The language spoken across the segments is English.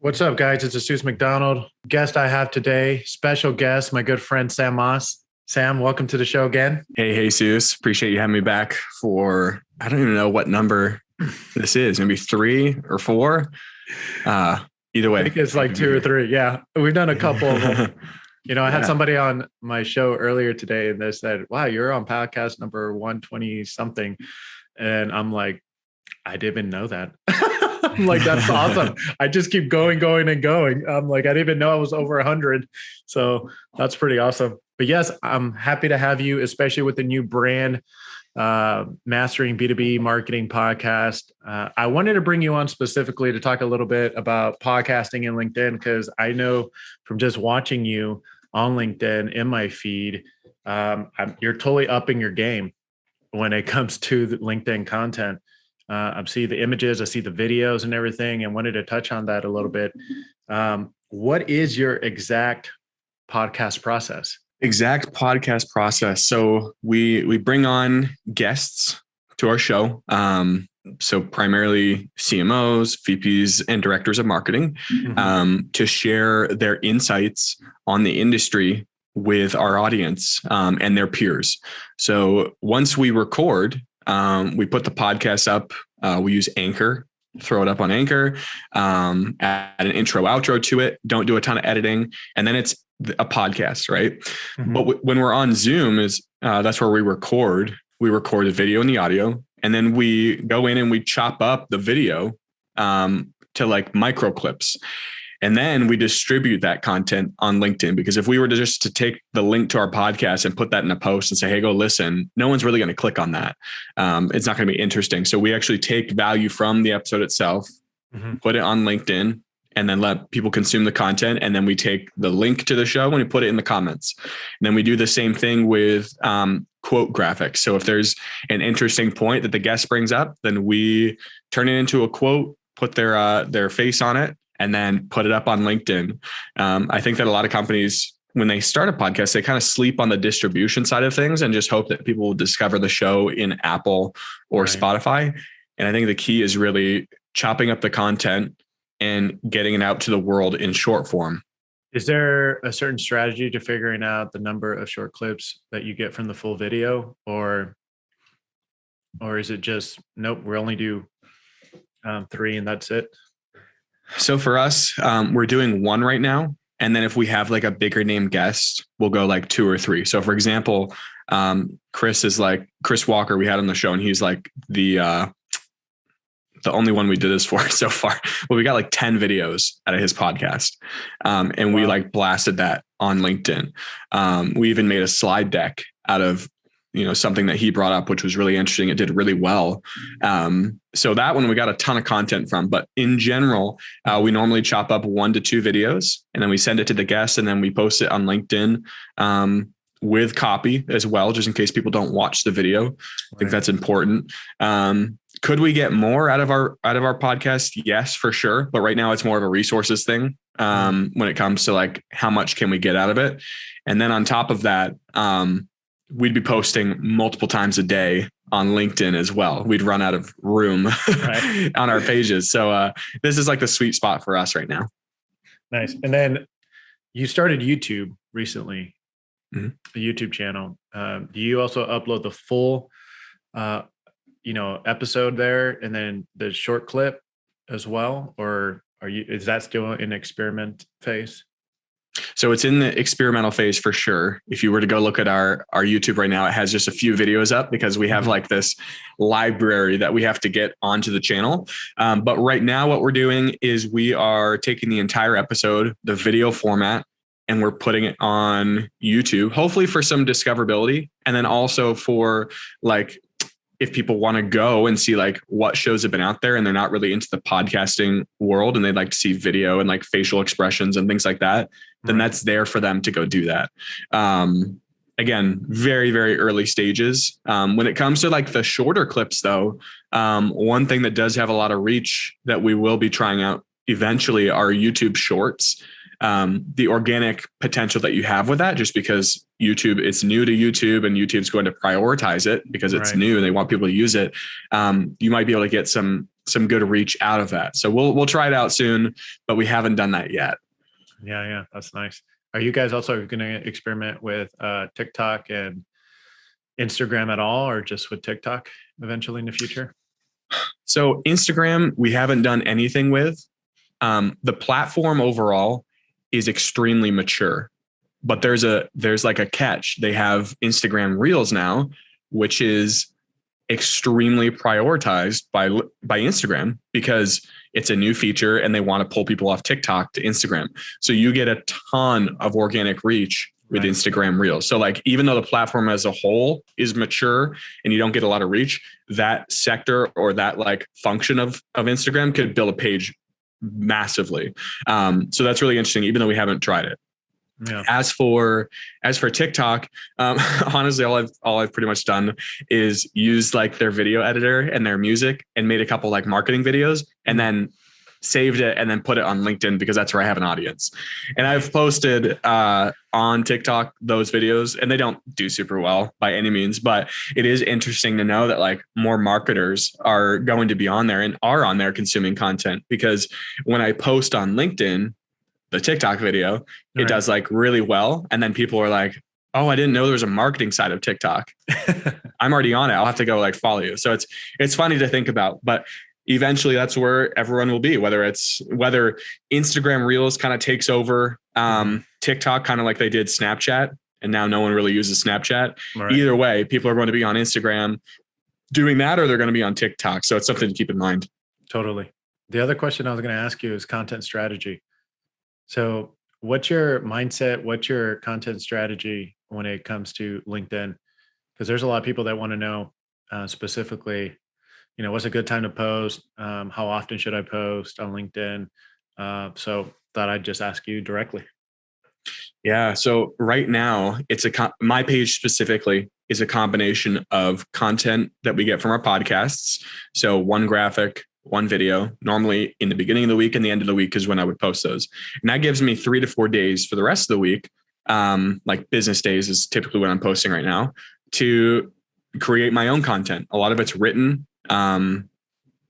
What's up, guys? It's Jesus McDonald. Guest I have today, special guest, my good friend Sam Moss. Sam, welcome to the show again. Hey, Jesus. Appreciate you having me back for, I don't even know what number this is, maybe 3 or 4. Either way. I think it's like 2 or 3. Yeah. We've done a couple of them. I had somebody on my show earlier today and they said, wow, you're on podcast number 120 something. And I'm like, I didn't even know that. I'm like, that's awesome. I just keep going and going. I'm like, I didn't even know I was over 100. So that's pretty awesome. But yes, I'm happy to have you, especially with the new brand, Mastering B2B Marketing podcast. I wanted to bring you on specifically to talk a little bit about podcasting and LinkedIn, because I know from just watching you on LinkedIn in my feed, you're totally upping your game when it comes to the LinkedIn content. I see the images, I see the videos and everything, and wanted to touch on that a little bit. What is your exact podcast process? Exact podcast process. So we bring on guests to our show. So primarily CMOs, VPs, and directors of marketing, to share their insights on the industry with our audience and their peers. So once we record, we put the podcast up. We use Anchor, throw it up on Anchor, add an intro, outro to it. Don't do a ton of editing. And then it's a podcast, right? But when we're on Zoom, that's where we record. We record the video and the audio. And then we go in and we chop up the video to like micro clips. And then we distribute that content on LinkedIn, because if we were to take the link to our podcast and put that in a post and say, hey, go listen, no one's really going to click on that. It's not going to be interesting. So we actually take value from the episode itself, put it on LinkedIn, and then let people consume the content. And then we take the link to the show and we put it in the comments. And then we do the same thing with quote graphics. So if there's an interesting point that the guest brings up, then we turn it into a quote, put their face on it, and then put it up on LinkedIn. I think that a lot of companies, when they start a podcast, they kind of sleep on the distribution side of things and just hope that people will discover the show in Apple or Spotify. And I think the key is really chopping up the content and getting it out to the world in short form. Is there a certain strategy to figuring out the number of short clips that you get from the full video, or is it just, nope, we only do 3 and that's it? So for us, we're doing 1 right now. And then if we have like a bigger name guest, we'll go like 2 or 3. So for example, Chris Walker, we had on the show, and he's like the only one we did this for so far. Well, we got like 10 videos out of his podcast. And we like blasted that on LinkedIn. We even made a slide deck out of, something that he brought up, which was really interesting. It did really well. So that one we got a ton of content from, but in general, we normally chop up 1 to 2 videos, and then we send it to the guest, and then we post it on LinkedIn, with copy as well, just in case people don't watch the video. I think that's important. Could we get more out of our podcast? Yes, for sure. But right now it's more of a resources thing. When it comes to like, how much can we get out of it? And then on top of that, we'd be posting multiple times a day on LinkedIn as well. We'd run out of room on our pages. So this is like the sweet spot for us right now. Nice. And then you started YouTube recently, a YouTube channel. Do you also upload the full, episode there and then the short clip as well? Or is that still in experiment phase? So it's in the experimental phase for sure. If you were to go look at our YouTube right now, it has just a few videos up because we have like this library that we have to get onto the channel. But right now what we're doing is we are taking the entire episode, the video format, and we're putting it on YouTube, hopefully for some discoverability. And then also for like, if people want to go and see like what shows have been out there and they're not really into the podcasting world and they'd like to see video and like facial expressions and things like that, then that's there for them to go do that. Again, very, very early stages. When it comes to like the shorter clips though, one thing that does have a lot of reach that we will be trying out eventually are YouTube shorts. The organic potential that you have with that, just because YouTube, it's new to YouTube and YouTube's going to prioritize it because it's new and they want people to use it. You might be able to get some some good reach out of that. So we'll try it out soon, but we haven't done that yet. Yeah, that's nice. Are you guys also going to experiment with TikTok and Instagram at all, or just with TikTok eventually in the future? So Instagram, we haven't done anything with. The platform overall is extremely mature, but there's like a catch. They have Instagram Reels now, which is extremely prioritized by Instagram because it's a new feature and they want to pull people off TikTok to Instagram. So you get a ton of organic reach with Instagram Reels. So like, even though the platform as a whole is mature and you don't get a lot of reach, that sector or that like function of Instagram could build a page massively. So that's really interesting, even though we haven't tried it. Yeah. As for TikTok, honestly, all I've pretty much done is use like their video editor and their music and made a couple like marketing videos and then saved it and then put it on LinkedIn because that's where I have an audience. And I've posted on TikTok those videos, and they don't do super well by any means, but it is interesting to know that like more marketers are going to be on there and are on there consuming content, because when I post on LinkedIn, the TikTok video, it does like really well. And then people are like, oh, I didn't know there was a marketing side of TikTok. I'm already on it. I'll have to go like follow you. So it's funny to think about, but eventually that's where everyone will be, whether Instagram Reels kind of takes over TikTok, kind of like they did Snapchat, and now no one really uses Snapchat. Right. Either way, people are going to be on Instagram doing that, or they're going to be on TikTok. So it's something to keep in mind. Totally. The other question I was going to ask you is content strategy. So what's your mindset? What's your content strategy when it comes to LinkedIn? Because there's a lot of people that want to know specifically, what's a good time to post? How often should I post on LinkedIn? So thought I'd just ask you directly. Yeah. So right now my page specifically is a combination of content that we get from our podcasts. So one graphic, one video, normally in the beginning of the week and the end of the week is when I would post those. And that gives me 3 to 4 days for the rest of the week. Like business days is typically what I'm posting right now, to create my own content. A lot of it's written.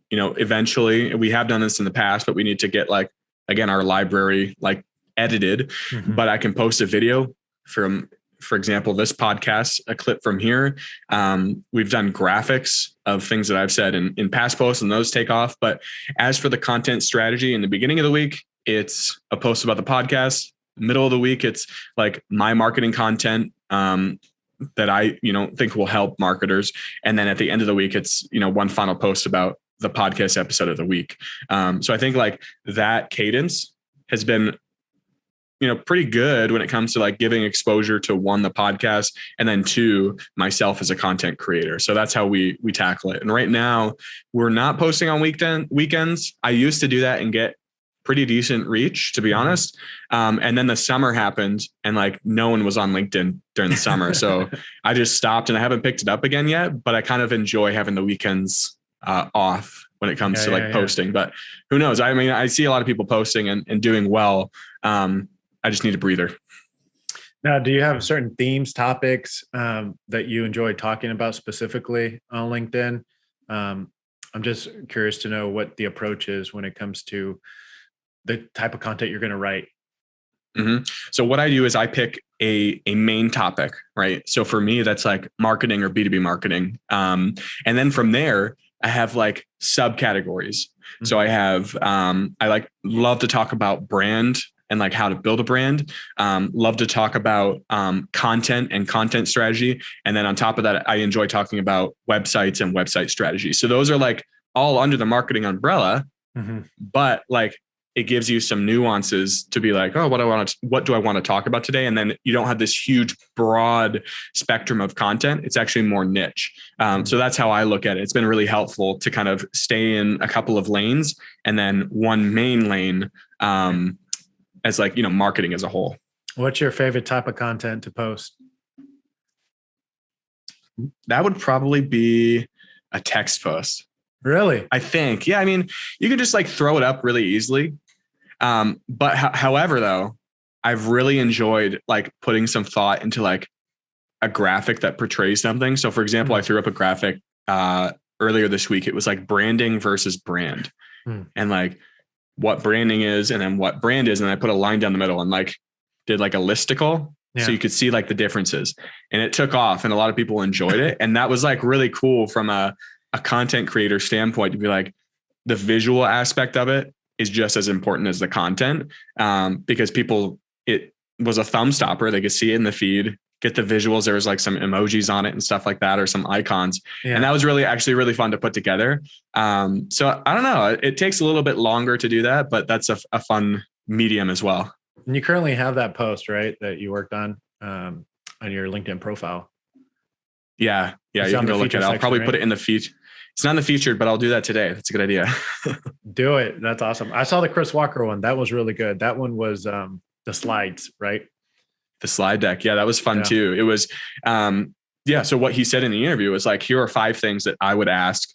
Eventually we have done this in the past, but we need to get like, again, our library like edited, but I can post a video from, for example, this podcast, a clip from here. We've done graphics of things that I've said in past posts, and those take off. But as for the content strategy, in the beginning of the week, it's a post about the podcast. Middle of the week, it's like my marketing content that I, think will help marketers. And then at the end of the week, it's, one final post about the podcast episode of the week. So I think like that cadence has been pretty good when it comes to like giving exposure to, one, the podcast, and then 2, myself as a content creator. So that's how we tackle it. And right now we're not posting on weekends. I used to do that and get pretty decent reach, to be honest. And then the summer happened and like no one was on LinkedIn during the summer. So I just stopped, and I haven't picked it up again yet, but I kind of enjoy having the weekends off when it comes to posting, but who knows? I mean, I see a lot of people posting and doing well. I just need a breather. Now, do you have certain themes, topics that you enjoy talking about specifically on LinkedIn? I'm just curious to know what the approach is when it comes to the type of content you're going to write. Mm-hmm. So what I do is I pick a main topic, right? So for me, that's like marketing or B2B marketing. And then from there, I have like subcategories. Mm-hmm. So I have, love to talk about brand and like how to build a brand. Love to talk about content and content strategy. And then on top of that, I enjoy talking about websites and website strategy. So those are like all under the marketing umbrella, but like it gives you some nuances to be like, oh, what do I want to talk about today? And then you don't have this huge, broad spectrum of content. It's actually more niche. So that's how I look at it. It's been really helpful to kind of stay in a couple of lanes and then one main lane as like, marketing as a whole. What's your favorite type of content to post? That would probably be a text post. Really? I think. Yeah. I mean, you can just like throw it up really easily. But however, though, I've really enjoyed like putting some thought into like a graphic that portrays something. So for example, I threw up a graphic earlier this week. It was like branding versus brand, and like what branding is and then what brand is. And I put a line down the middle and like did like a listicle. So you could see like the differences, and it took off and a lot of people enjoyed it. And that was like really cool from a content creator standpoint to be like, the visual aspect of it is just as important as the content, because it was a thumb stopper. They could see it in the feed, get the visuals. There was like some emojis on it and stuff like that, or some icons. And that was really fun to put together. So I don't know, it takes a little bit longer to do that, but that's a fun medium as well. And you currently have that post, right, that you worked on your LinkedIn profile. Yeah. You can go look at it. I'll probably put it in the feed. It's not in the featured, but I'll do that today. That's a good idea. Do it. That's awesome. I saw the Chris Walker one. That was really good. That one was the slides, right? The slide deck. Yeah, that was fun too. It was, so what he said in the interview was like, here are 5 things that I would ask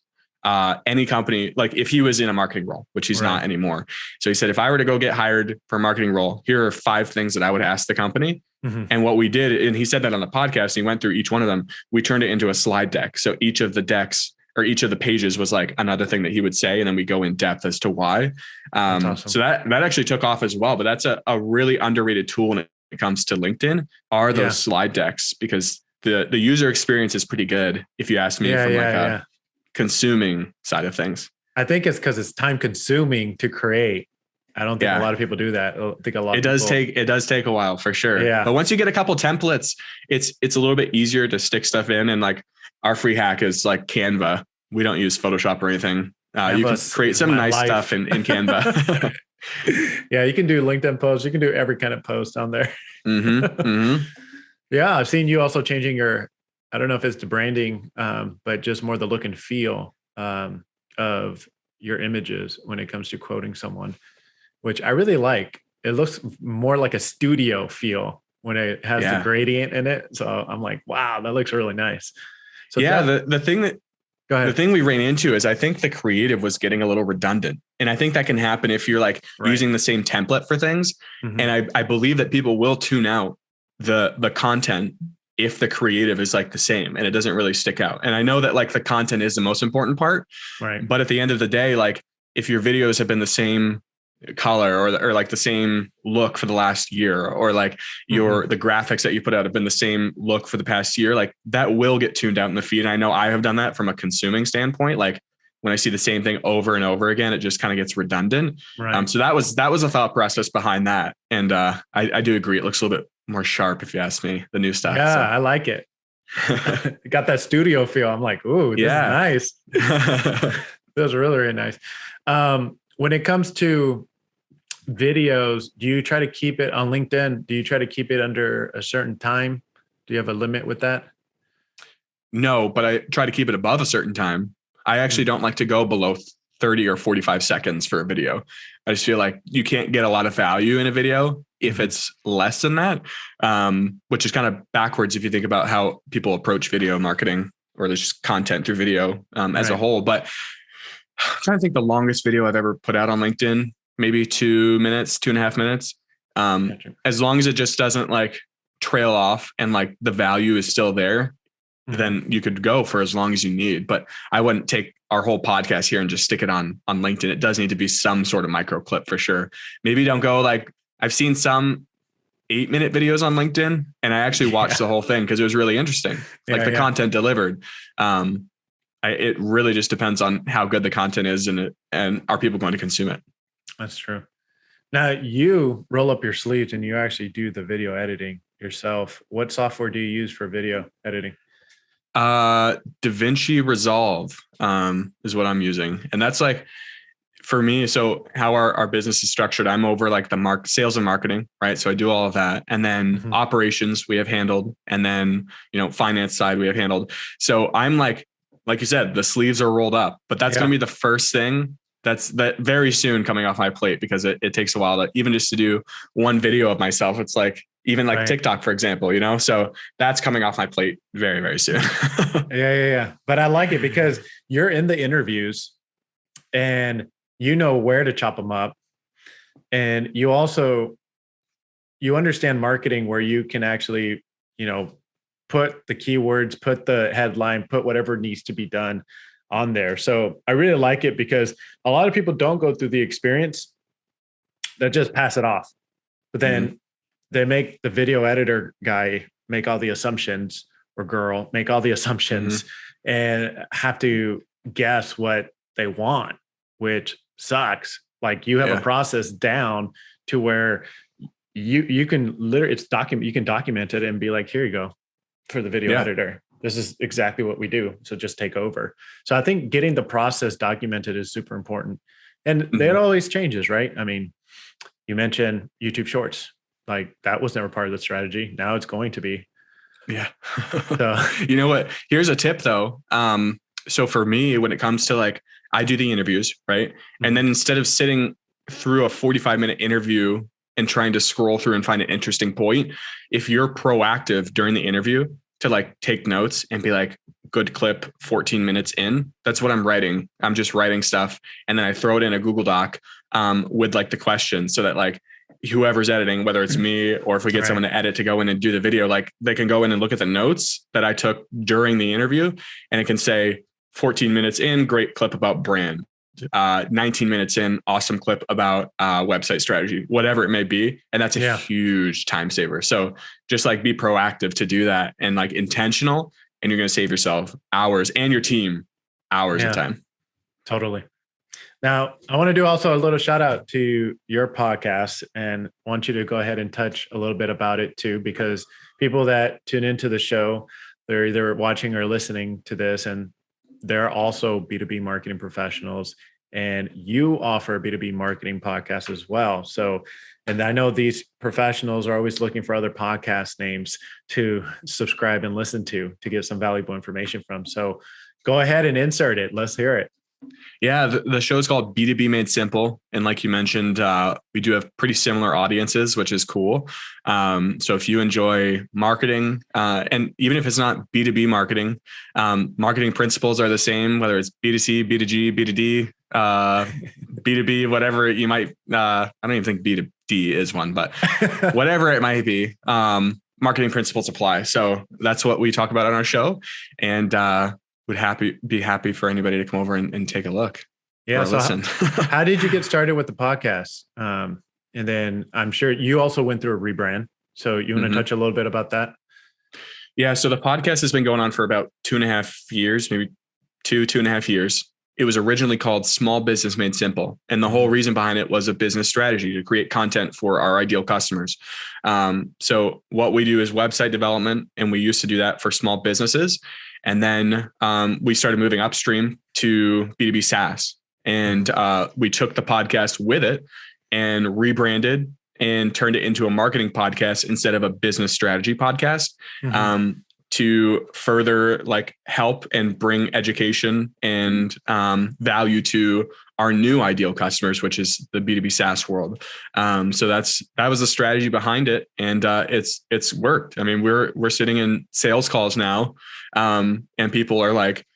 any company, like if he was in a marketing role, which he's not anymore. So he said, if I were to go get hired for a marketing role, here are 5 things that I would ask the company. And what we did, and he said that on the podcast, he went through each one of them. We turned it into a slide deck. So each of the decks or each of the pages was like another thing that he would say. And then we go in depth as to why. Awesome. So that actually took off as well, but that's a really underrated tool when it comes to LinkedIn are those slide decks, because the user experience is pretty good. If you ask me from a consuming side of things. I think it's because it's time consuming to create. I don't think a lot of people do that. I think a lot. It does take a while for sure. Yeah. But once you get a couple templates, it's a little bit easier to stick stuff in. And like our free hack is like Canva. We don't use Photoshop or anything. You can create some nice stuff in Canva. Yeah, you can do LinkedIn posts. You can do every kind of post on there. Yeah, I've seen you also changing your, I don't know if it's the branding, but just more the look and feel of your images when it comes to quoting someone, which I really like. It looks more like a studio feel when it has the gradient in it. So I'm like, wow, that looks really nice. So the thing we ran into is I think the creative was getting a little redundant. And I think that can happen if you're like using the same template for things. And I believe that people will tune out the content if the creative is like the same and it doesn't really stick out. And I know that like the content is the most important part, but at the end of the day, like if your videos have been the same color or like the same look for the last year, or like the graphics that you put out have been the same look for the past year, like that will get tuned out in the feed. And I know I have done that from a consuming standpoint. Like when I see the same thing over and over again, it just kind of gets redundant. So that was a thought process behind that. And I do agree. It looks a little bit more sharp, if you ask me, the new stuff. Yeah, so. I like it. It got that studio feel. I'm like, ooh, this is nice. Those are really, really nice. When it comes to videos, do you try to keep it on LinkedIn? Do you try to keep it under a certain time? Do you have a limit with that? No, but I try to keep it above a certain time. I actually don't like to go below 30 or 45 seconds for a video. I just feel like you can't get a lot of value in a video if it's less than that, which is kind of backwards if you think about how people approach video marketing or just content through video as a whole. But I'm trying to think the longest video I've ever put out on LinkedIn, maybe 2 minutes, 2.5 minutes. As long as it just doesn't like trail off and like the value is still there, then you could go for as long as you need. But I wouldn't take our whole podcast here and just stick it on LinkedIn. It does need to be some sort of micro clip for sure. Maybe don't go like, I've seen some 8-minute videos on LinkedIn and I actually watched the whole thing because it was really interesting. Like the content delivered. It really just depends on how good the content is and are people going to consume it? That's true. Now you roll up your sleeves and you actually do the video editing yourself. What software do you use for video editing? DaVinci Resolve is what I'm using. And that's like, for me, so how our business is structured, I'm over like the sales and marketing, right? So I do all of that. And then operations we have handled. And then, finance side we have handled. So I'm like you said, the sleeves are rolled up, but that's going to be the first thing that very soon coming off my plate, because it takes a while to even just to do one video of myself. It's like, even like TikTok, for example, so that's coming off my plate very, very soon. Yeah. But I like it because you're in the interviews and you know where to chop them up. And you understand marketing where you can actually, put the keywords, put the headline, put whatever needs to be done on there. So I really like it because a lot of people don't go through the experience, that just pass it off. But then they make the video editor guy make all the assumptions, or girl make all the assumptions, and have to guess what they want, which sucks. Like you have a process down to where you can literally, you can document it and be like, here you go for the video editor. This is exactly what we do. So just take over. So I think getting the process documented is super important. And that always changes, right? I mean, you mentioned YouTube Shorts. Like that was never part of the strategy. Now it's going to be. Yeah. So, you know what? Here's a tip though. So for me, when it comes to like, I do the interviews, right? And then instead of sitting through a 45-minute interview and trying to scroll through and find an interesting point, if you're proactive during the interview to like take notes and be like, good clip, 14 minutes in, that's what I'm writing. I'm just writing stuff. And then I throw it in a Google Doc with like the questions, so that like whoever's editing, whether it's me or if we get someone to edit to go in and do the video, like they can go in and look at the notes that I took during the interview, and it can say 14 minutes in, great clip about brand. 19 minutes in, awesome clip about website strategy, whatever it may be. And that's a huge time saver. So just like be proactive to do that and like intentional, and you're going to save yourself hours and your team hours of time. Totally. Now, I want to do also a little shout out to your podcast, and want you to go ahead and touch a little bit about it too, because people that tune into the show, they're either watching or listening to this, and they're also B2B marketing professionals, and you offer a B2B marketing podcast as well. So, and I know these professionals are always looking for other podcast names to subscribe and listen to get some valuable information from. So go ahead and insert it. Let's hear it. Yeah, the show is called B2B Made Simple. And like you mentioned, we do have pretty similar audiences, which is cool. So if you enjoy marketing, and even if it's not B2B marketing, marketing principles are the same, whether it's B2C, B2G, B2D, B2B, whatever you might, I don't even think B2D is one, but whatever it might be, marketing principles apply. So that's what we talk about on our show. And, would be happy for anybody to come over and take a look. Yeah. So listen. How did you get started with the podcast? And then I'm sure you also went through a rebrand. So you want to touch a little bit about that? Yeah. So the podcast has been going on for about 2.5 years, maybe 2.5 years. It was originally called Small Business Made Simple. And the whole reason behind it was a business strategy to create content for our ideal customers. So what we do is website development, and we used to do that for small businesses. And then we started moving upstream to B2B SaaS. And we took the podcast with it and rebranded and turned it into a marketing podcast instead of a business strategy podcast. To further like help and bring education and value to our new ideal customers, which is the B2B SaaS world. So that was the strategy behind it, and it's worked. I mean, we're sitting in sales calls now, and people are like,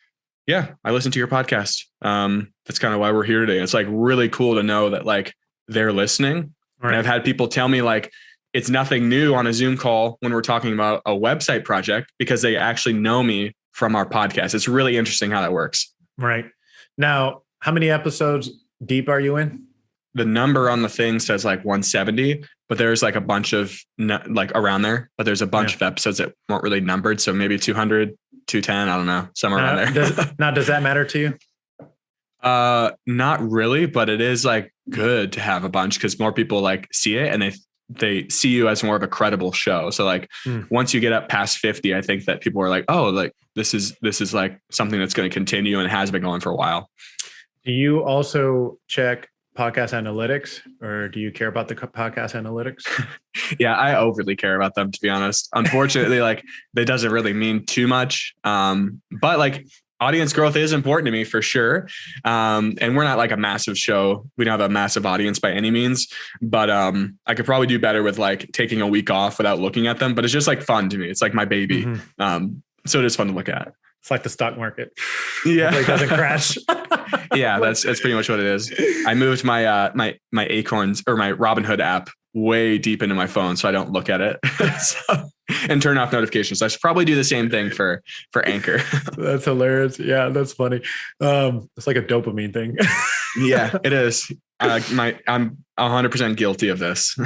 "Yeah, I listened to your podcast. That's kind of why we're here today." It's like really cool to know that like they're listening. Right. And I've had people tell me like, it's nothing new on a Zoom call when we're talking about a website project, because they actually know me from our podcast. It's really interesting how that works. Right. Now, how many episodes deep are you in? The number on the thing says like 170, but there's like a bunch of like around there, but there's a bunch of episodes that weren't really numbered. So maybe 200, 210, I don't know, somewhere around there. Does that matter to you? Not really, but it is like good to have a bunch, because more people like see it, and they see you as more of a credible show. So like once you get up past 50, I think that people are like, oh, like this is like something that's going to continue and has been going for a while. Do you also check podcast analytics, or do you care about the podcast analytics? Yeah, I overly care about them, to be honest. Unfortunately, like that doesn't really mean too much. But like audience growth is important to me for sure. And we're not like a massive show. We don't have a massive audience by any means, but I could probably do better with like taking a week off without looking at them, but it's just like fun to me. It's like my baby. So it is fun to look at. It's like the stock market. Yeah. Hopefully it doesn't crash. Yeah, that's pretty much what it is. I moved my Acorns or my Robinhood app way deep into my phone, so I don't look at it. So and turn off notifications. So I should probably do the same thing for Anchor. That's hilarious. Yeah, that's funny. It's like a dopamine thing. Yeah, it is. I'm 100% guilty of this.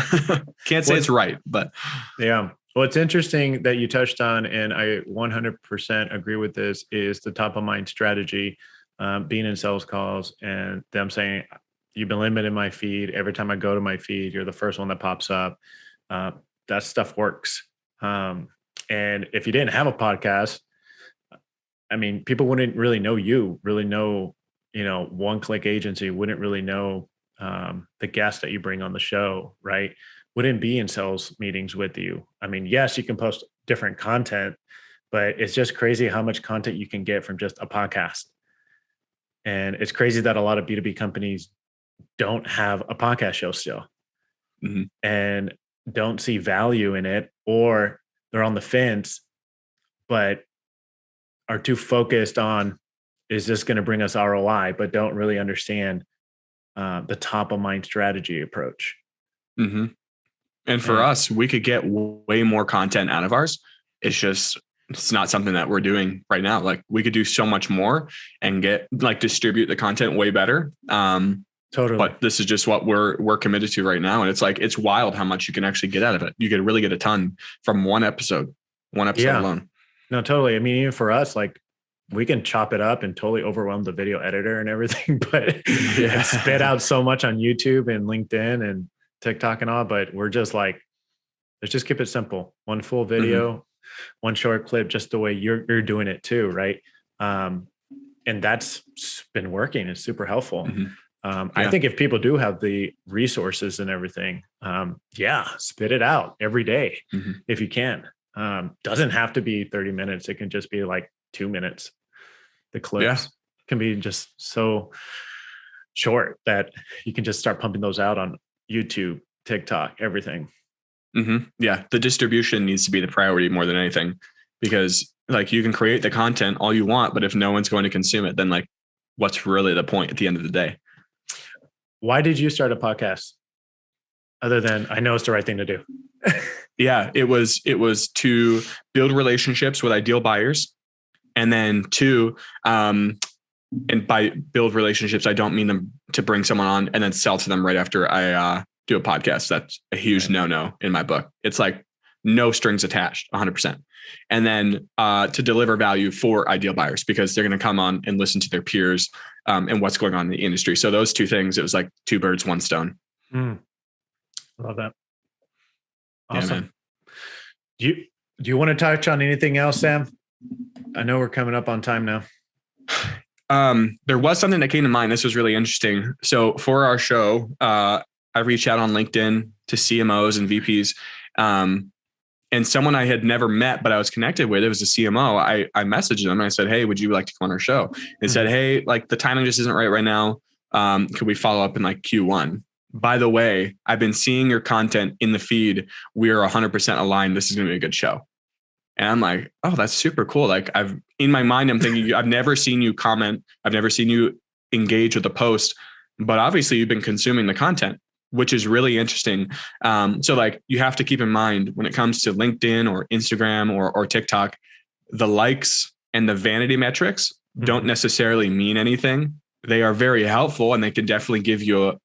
Can't say it's right, but yeah. Well, it's interesting that you touched on, and I 100% agree with this, is the top of mind strategy, being in sales calls and them saying, you've been limiting my feed. Every time I go to my feed, you're the first one that pops up. That stuff works. And if you didn't have a podcast, I mean, people wouldn't really know you, One Click Agency wouldn't really know the guest that you bring on the show, right? Wouldn't be in sales meetings with you. I mean, yes, you can post different content, but it's just crazy how much content you can get from just a podcast. And it's crazy that a lot of B2B companies don't have a podcast show still, and don't see value in it, or they're on the fence, but are too focused on, is this going to bring us ROI, but don't really understand the top of mind strategy approach. And for us, we could get way more content out of ours. It's not something that we're doing right now. Like, we could do so much more and distribute the content way better. Totally. But this is just what we're committed to right now. And it's wild how much you can actually get out of it. You could really get a ton from one episode alone. No, totally. I mean, even for us, like, we can chop it up and totally overwhelm the video editor and everything, but spit out so much on YouTube and LinkedIn and TikTok and all. But we're just like, let's just keep it simple. One full video, one short clip, just the way you're doing it too, right? And that's been working. It's super helpful. I think if people do have the resources and everything, spit it out every day if you can. Doesn't have to be 30 minutes. It can just be like 2 minutes. The clips can be just so short that you can just start pumping those out on YouTube, TikTok, everything. Yeah. The distribution needs to be the priority more than anything, because like, you can create the content all you want, but if no one's going to consume it, then like, what's really the point at the end of the day? Why did you start a podcast? Other than, I know it's the right thing to do. Yeah, it was to build relationships with ideal buyers. And then and by build relationships, I don't mean them to bring someone on and then sell to them right after I do a podcast. That's a huge no-no in my book. It's like no strings attached, 100%. And then to deliver value for ideal buyers, because they're going to come on and listen to their peers and what's going on in the industry. So those two things, it was like 2 birds, 1 stone. Love that. Awesome. Yeah, do you want to touch on anything else, Sam? I know we're coming up on time now. There was something that came to mind. This was really interesting. So for our show, I reached out on LinkedIn to CMOs and VPs. And someone I had never met, but I was connected with, it was a CMO. I messaged them and I said, hey, would you like to come on our show? And said, hey, like, the timing just isn't right now. Could we follow up in like Q1? By the way, I've been seeing your content in the feed. We are 100% aligned. This is going to be a good show. And I'm like, oh, that's super cool. Like, in my mind, I'm thinking, I've never seen you comment. I've never seen you engage with a post, but obviously you've been consuming the content, which is really interesting. So like, you have to keep in mind when it comes to LinkedIn or Instagram or TikTok, the likes and the vanity metrics don't necessarily mean anything. They are very helpful, and they can definitely give you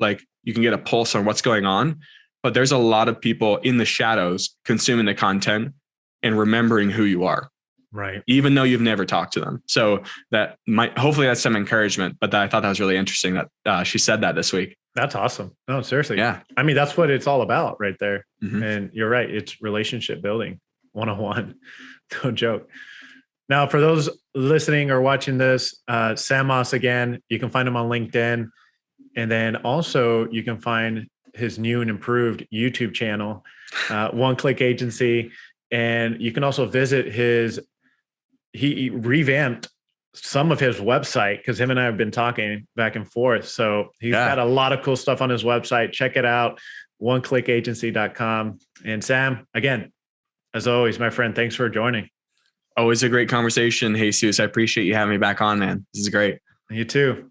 you can get a pulse on what's going on, but there's a lot of people in the shadows consuming the content and remembering who you are. Right. Even though you've never talked to them. So hopefully that's some encouragement, but I thought that was really interesting that she said that this week. That's awesome. No, seriously. Yeah. I mean, that's what it's all about right there. And you're right. It's relationship building 101. No joke. Now, for those listening or watching this, Sam Moss, again, you can find him on LinkedIn. And then also you can find his new and improved YouTube channel, One Click Agency. And you can also visit he revamped some of his website, because him and I have been talking back and forth. So he's got a lot of cool stuff on his website. Check it out, oneclickagency.com. And Sam, again, as always, my friend, thanks for joining. Always a great conversation, Jesus. I appreciate you having me back on, man. This is great. You too.